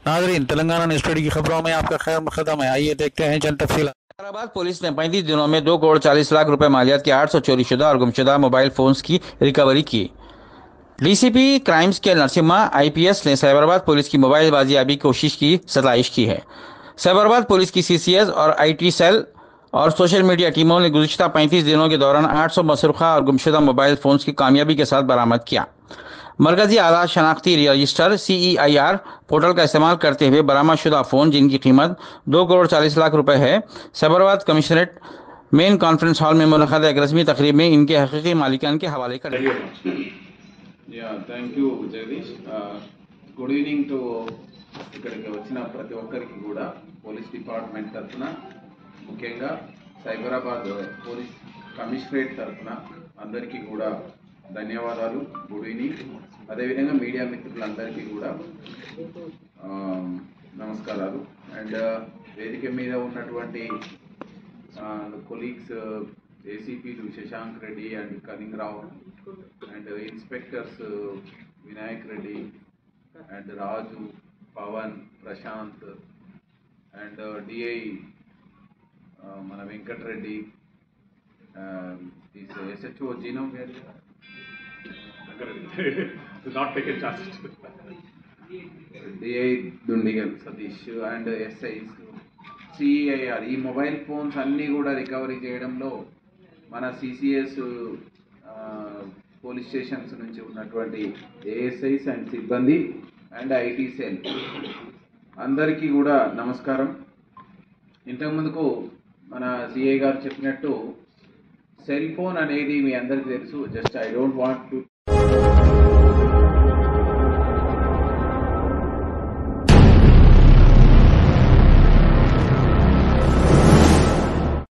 नाजरीन, Telangana news today की खबरों में आपका खैर मकदम है। आइए देखते हैं चंद तफसीलात। हैदराबाद पुलिस ने 35 दिनों में 2 करोड़ 40 लाख रुपए मालियात के 800 चोरीशुदा और गुमशुदा मोबाइल फोन्स की रिकवरी की। डीसीपी क्राइम्स के नरसिम्हा आईपीएस ने साइबराबाद पुलिस की मोबाइल बाजियाबी कोशिश की सतह की है। साइबराबाद पुलिस की सीसीएस और आईटी सेल और सोशल मीडिया टीमों ने गुज़िश्ता 35 दिनों के दौरान 800 मसरूखा और गुमशुदा मोबाइल फोन्स की कामयाबी के साथ बरामद किया। मरकजी आला शनाख्ती रजिस्टर CEIR पोर्टल का इस्तेमाल करते हुए बरामदशुदा फ़ोन, जिनकी कीमत 2 करोड़ 40 लाख रुपए है, Cyberabad commissionerate main conference hall में मुनक़द एक रस्मी तकरीब में इनके हकीकी मालिकान के हवाले कर दिया। Thank you Jagadish. Good evening to ఇక్కడికి వచ్చిన ప్రతి ఒక్కరికి కూడా పోలీస్ డిపార్ట్మెంట్ తరఫున, ముఖ్యంగా సైబరాబాద్ పోలీస్ కమిషనరేట్ తరఫున అందరికీ కూడా ధన్యవాదాలు. Good evening. అదేవిధంగా మీడియా మిత్రులందరికీ కూడా నమస్కారాలు. అండ్ వేదిక మీద ఉన్నటువంటి కొలీగ్స్, ఏసీపీలు శశాంక్ రెడ్డి అండ్ కనింగ్ Rao and inspectors Vinayak Reddy and Raju, Pavan, Prashant and DI Mana Venkat Reddy, this SHO Genome Do not take a chance. DI Dundigal Satish and SIs, CEIR ఈ mobile phones అన్నీ కూడా recovery చేయడంలో మన CCS police stations నుంచి ఉన్నటువంటి ASIs and సిబ్బంది and IT cell అందరికీ కూడా నమస్కారం. ఇంతకుముందుకు మన సిఐ గారు చెప్పినట్టు సెల్ ఫోన్ అనేది మీ అందరికీ తెలుసు. Just I don't want to